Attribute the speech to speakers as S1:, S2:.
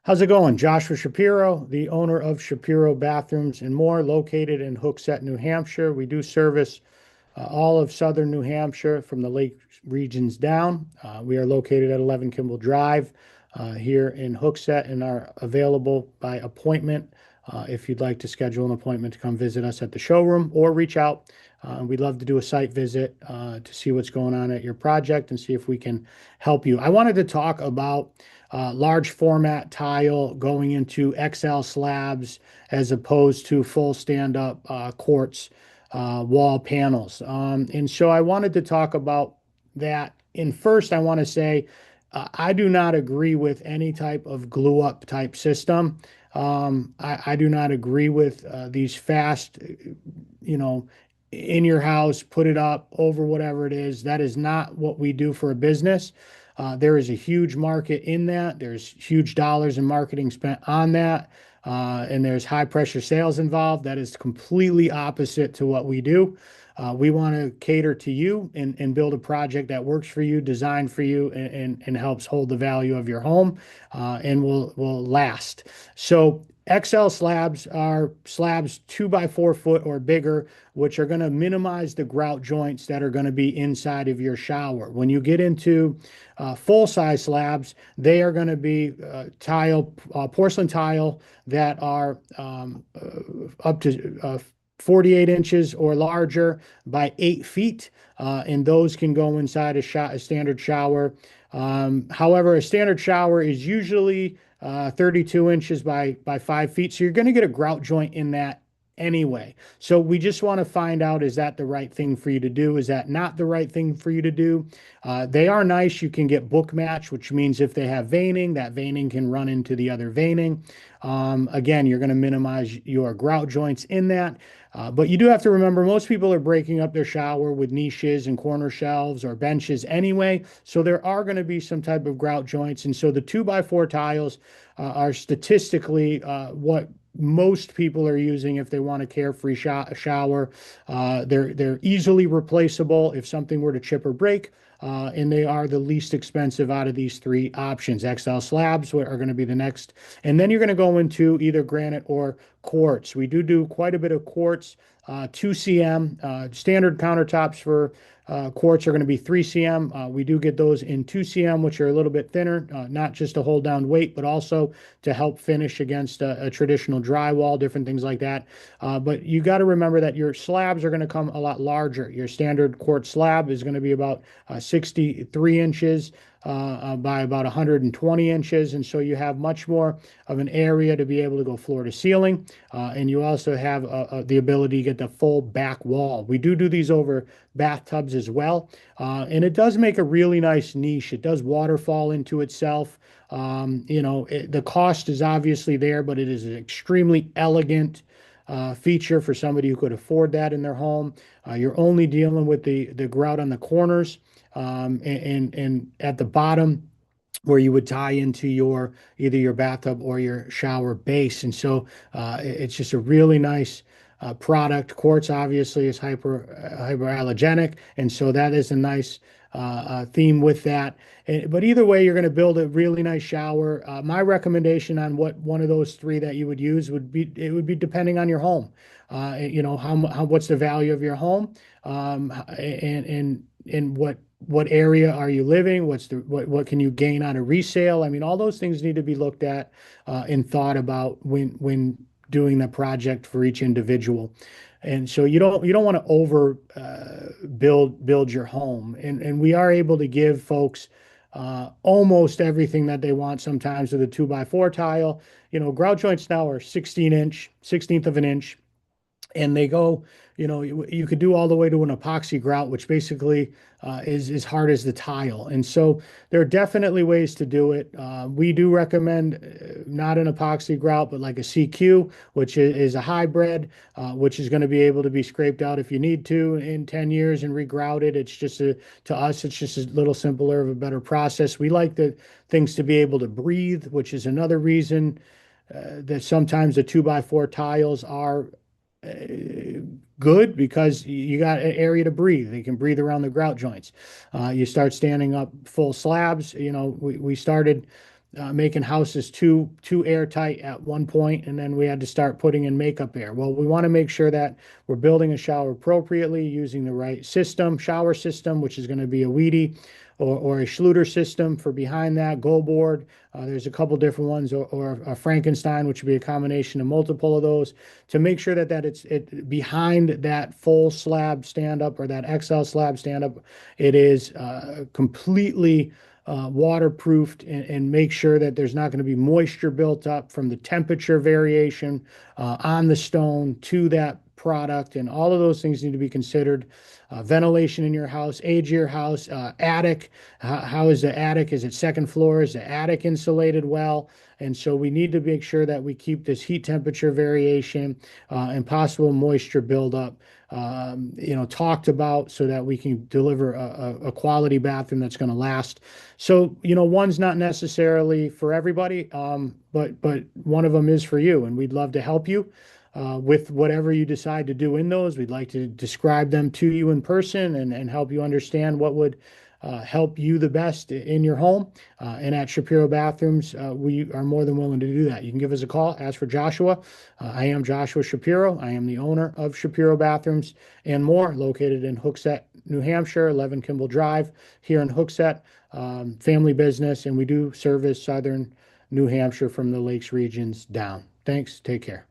S1: How's it going? Joshua Shapiro, the owner of Shapiro Bathrooms and More, located in Hooksett, New Hampshire. We do service all of southern New Hampshire from the lake regions down. We are located at 11 Kimball Drive here in Hooksett and are available by appointment if you'd like to schedule an appointment to come visit us at the showroom or reach out. We'd love to do a site visit to see what's going on at your project and see if we can help you. I wanted to talk about large format tile going into XL slabs as opposed to full stand-up quartz wall panels. And so I wanted to talk about that. And first, I want to say I do not agree with any type of glue up type system. I do not agree with these fast, you know, in your house, put it up over whatever it is. That is not what we do for a business. There is a huge market in that. There's huge dollars in marketing spent on that. And there's high pressure sales involved. That is completely opposite to what we do. We want to cater to you and build a project that works for you, designed for you, and helps hold the value of your home and will last. So XL slabs are slabs 2 by 4 foot or bigger, which are going to minimize the grout joints that are going to be inside of your shower. When you get into full size slabs, they are going to be porcelain tile that are up to 48 inches or larger by 8 feet. And those can go inside a standard shower. However, a standard shower is usually 32 inches by 5 feet. So you're going to get a grout joint in that anyway. So we just want to find out, is that the right thing for you to do? Is that not the right thing for you to do? They are nice. You can get book match, which means if they have veining, that veining can run into the other veining. Again, you're going to minimize your grout joints in that. But you do have to remember, most people are breaking up their shower with niches and corner shelves or benches anyway. So there are going to be some type of grout joints. And so the 2 by 4 tiles are statistically what most people are using if they want a carefree shower. They're easily replaceable if something were to chip or break. And they are the least expensive out of these three options. XL slabs are going to be the next. And then you're going to go into either granite or quartz. We do quite a bit of quartz, 2 cm. Standard countertops for quartz are going to be 3 cm. We do get those in 2 cm, which are a little bit thinner, not just to hold down weight, but also to help finish against a traditional drywall, different things like that. But you got to remember that your slabs are going to come a lot larger. Your standard quartz slab is going to be about 63 inches by about 120 inches. And so you have much more of an area to be able to go floor to ceiling. And you also have the ability to get the full back wall. We do these over bathtubs as well. And it does make a really nice niche. It does waterfall into itself. The cost is obviously there, but it is an extremely elegant feature for somebody who could afford that in their home. You're only dealing with the grout on the corners and at the bottom where you would tie into either your bathtub or your shower base. And so it's just a really nice product. Quartz obviously is hyperallergenic, and so that is a nice theme with that. But either way, you're going to build a really nice shower. My recommendation on what one of those three that you would use would be depending on your home. What's the value of your home, and what area are you living? What can you gain on a resale? I mean, all those things need to be looked at and thought about when doing the project for each individual. And so you don't want to over build your home. And we are able to give folks almost everything that they want sometimes with a 2 by 4 tile. Grout joints now are 16th of an inch. And they go, you could do all the way to an epoxy grout, which basically is as hard as the tile. And so there are definitely ways to do it. We do recommend not an epoxy grout, but like a CQ, which is a hybrid, which is going to be able to be scraped out if you need to in 10 years and regrouted. It's just to us, it's just a little simpler of a better process. We like the things to be able to breathe, which is another reason that sometimes the 2 by 4 tiles are good, because you got an area to breathe. They can breathe around the grout joints. You start standing up full slabs. We started making houses too airtight at one point, and then we had to start putting in makeup air. Well, we want to make sure that we're building a shower appropriately, using the right shower system, which is going to be a Wedi or a Schluter system for behind that, go board. There's a couple different ones, or a Frankenstein, which would be a combination of multiple of those, to make sure that it's behind that full slab stand up, or that XL slab stand up. It is completely waterproofed, and make sure that there's not going to be moisture built up from the temperature variation on the stone to that product, and all of those things need to be considered. Ventilation in your house, age of your house, attic. How is the attic? Is it second floor? Is the attic insulated well? And so we need to make sure that we keep this heat temperature variation and possible moisture buildup, talked about, so that we can deliver a quality bathroom that's going to last. So, one's not necessarily for everybody, but one of them is for you, and we'd love to help you with whatever you decide to do in those. We'd like to describe them to you in person, and help you understand what would help you the best in your home. And at Shapiro Bathrooms, we are more than willing to do that. You can give us a call, ask for Joshua. I am Joshua Shapiro. I am the owner of Shapiro Bathrooms and More, located in Hooksett, New Hampshire, 11 Kimball Drive here in Hooksett. Family business, and we do service southern New Hampshire from the lakes regions down. Thanks. Take care.